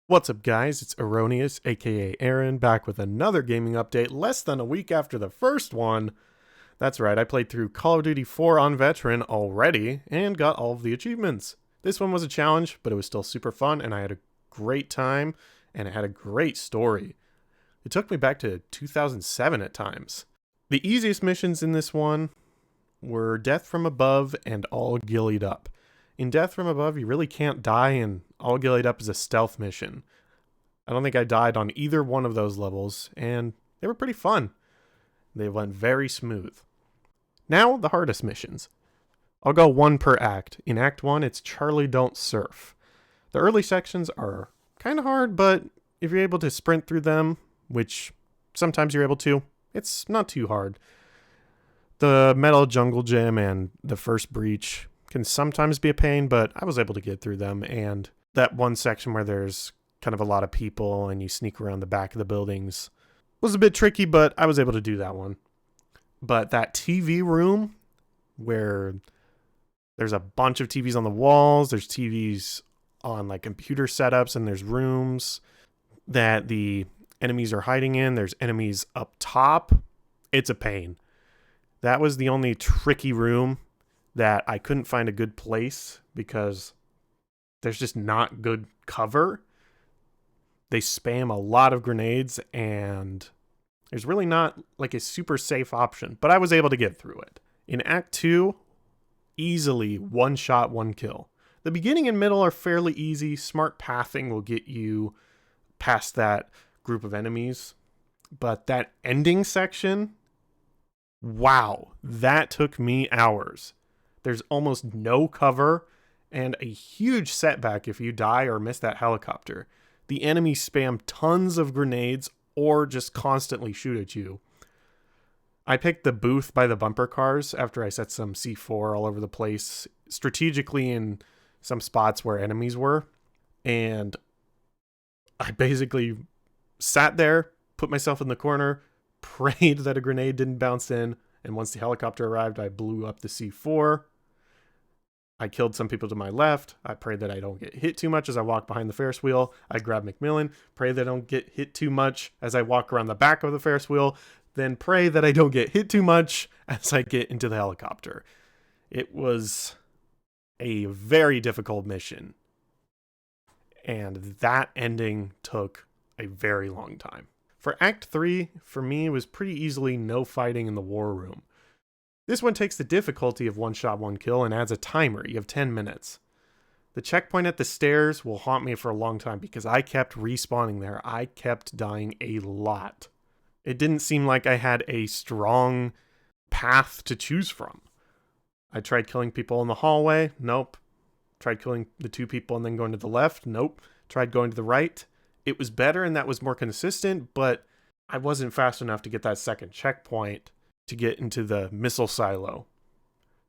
What's up, guys? It's Erroneous, aka Aaron, back with another gaming update less than a week after the first one. That's right, I played through Call of Duty 4 on Veteran already and got all of the achievements. This one was a challenge, but it was still super fun and I had a great time and it had a great story. It took me back to 2007 at times. The easiest missions in this one were Death from Above and All Gillied Up. In Death from Above, you really can't die, and All Gillied Up is a stealth mission. I don't think I died on either one of those levels, and they were pretty fun. They went very smooth. Now, the hardest missions. I'll go one per act. In Act 1, it's Charlie Don't Surf. The early sections are kind of hard, but if you're able to sprint through them, which sometimes you're able to, it's not too hard. The Metal Jungle Gym and the first breach can sometimes be a pain, but I was able to get through them. And that one section where there's kind of a lot of people and you sneak around the back of the buildings was a bit tricky, but I was able to do that one. But that TV room where there's a bunch of TVs on the walls, there's TVs on like computer setups, and there's rooms that the enemies are hiding in. There's enemies up top. It's a pain. That was the only tricky room that I couldn't find a good place because there's just not good cover. They spam a lot of grenades and there's really not like a super safe option, but I was able to get through it. In Act 2, easily one shot, one kill. The beginning and middle are fairly easy. Smart pathing will get you past that group of enemies, but that ending section, wow, that took me hours. There's almost no cover and a huge setback if you die or miss that helicopter. The enemies spam tons of grenades or just constantly shoot at you. I picked the booth by the bumper cars after I set some C4 all over the place, strategically in some spots where enemies were. And I basically sat there, put myself in the corner, prayed that a grenade didn't bounce in, and once the helicopter arrived, I blew up the C4. I killed some people to my left. I prayed that I don't get hit too much as I walk behind the Ferris wheel. I grab McMillan, pray that I don't get hit too much as I walk around the back of the Ferris wheel, then pray that I don't get hit too much as I get into the helicopter. It was a very difficult mission, and that ending took a very long time. For Act 3, for me, it was pretty easily no fighting in the war room. This one takes the difficulty of one shot, one kill and adds a timer. You have 10 minutes. The checkpoint at the stairs will haunt me for a long time because I kept respawning there. I kept dying a lot. It didn't seem like I had a strong path to choose from. I tried killing people in the hallway. Nope. Tried killing the two people and then going to the left. Nope. Tried going to the right. It was better and that was more consistent, but I wasn't fast enough to get that second checkpoint to get into the missile silo.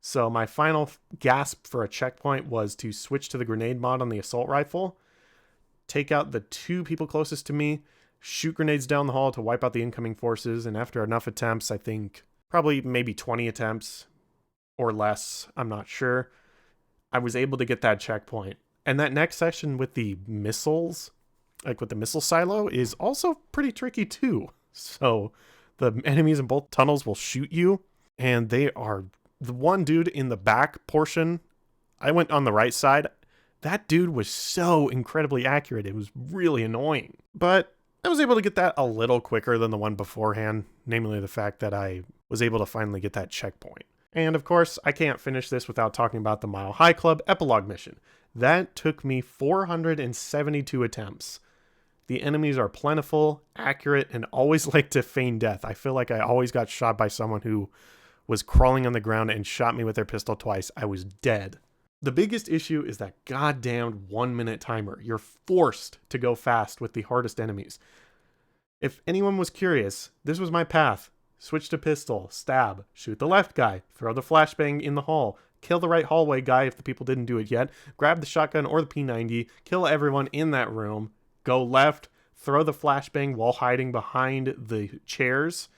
So my final gasp for a checkpoint was to switch to the grenade mod on the assault rifle, take out the two people closest to me, shoot grenades down the hall to wipe out the incoming forces, and after enough attempts, I think probably maybe 20 attempts or less, I'm not sure, I was able to get that checkpoint. And that next section with the missiles, like with the missile silo, is also pretty tricky too. So the enemies in both tunnels will shoot you, and they are the one dude in the back portion. I went on the right side. That dude was so incredibly accurate. It was really annoying, but I was able to get that a little quicker than the one beforehand, namely the fact that I was able to finally get that checkpoint. And of course, I can't finish this without talking about the Mile High Club epilogue mission. That took me 472 attempts. The enemies are plentiful, accurate, and always like to feign death. I feel like I always got shot by someone who was crawling on the ground and shot me with their pistol twice. I was dead. The biggest issue is that goddamn 1 minute timer. You're forced to go fast with the hardest enemies. If anyone was curious, this was my path. Switch to pistol, stab, shoot the left guy, throw the flashbang in the hall, kill the right hallway guy if the people didn't do it yet, grab the shotgun or the P90, kill everyone in that room, go left, throw the flashbang while hiding behind the chairs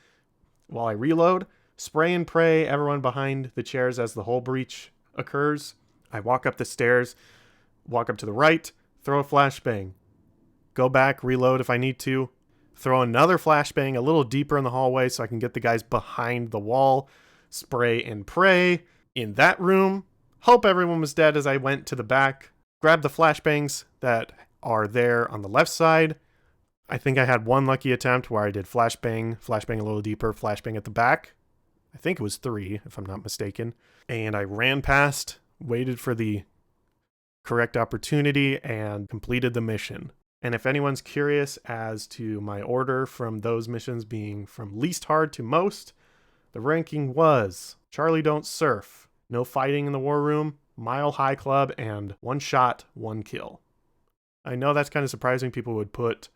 while I reload, spray and pray everyone behind the chairs as the hull breach occurs. I walk up the stairs, walk up to the right, throw a flashbang, go back, reload if I need to, throw another flashbang a little deeper in the hallway so I can get the guys behind the wall, spray and pray in that room, hope everyone was dead as I went to the back, grab the flashbangs that are there on the left side. I think I had one lucky attempt where I did flashbang a little deeper, flashbang at the back. I think it was 3, if I'm not mistaken. And I ran past, waited for the correct opportunity, and completed the mission. And if anyone's curious as to my order from those missions being from least hard to most, the ranking was Charlie Don't Surf, No Fighting in the War Room, Mile High Club, and One Shot, One Kill. I know that's kind of surprising. People would put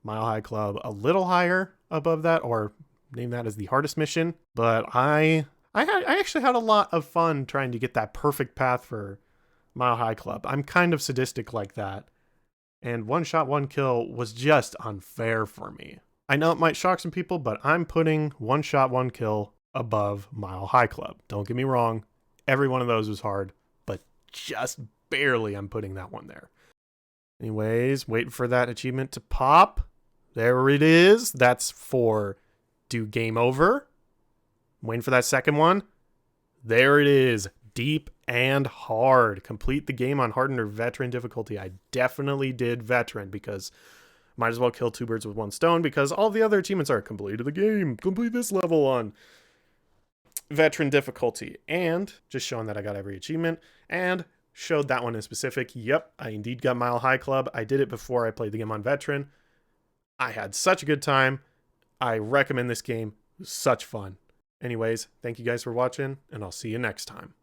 Mile High Club a little higher above that, or name that as the hardest mission, but I actually had a lot of fun trying to get that perfect path for Mile High Club. I'm kind of sadistic like that, and One Shot, One Kill was just unfair for me. I know it might shock some people, but I'm putting One Shot, One Kill above Mile High Club. Don't get me wrong, every one of those was hard, but just barely I'm putting that one there. Anyways, waiting for that achievement to pop. There it is. That's for do game over. I'm waiting for that second one. There it is. Deep and hard. Complete the game on hardened or veteran difficulty. I definitely did veteran because might as well kill 2 birds with 1 stone, because all the other achievements are completed the game. Complete this level on veteran difficulty. And just showing that I got every achievement and showed that one in specific. Yep, I indeed got Mile High Club. I did it before I played the game on veteran. I had such a good time. I recommend this game. It was such fun. Anyways, thank you guys for watching, and I'll see you next time.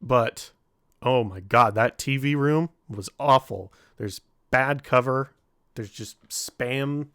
But, oh my god, that TV room was awful. There's bad cover. There's just spam.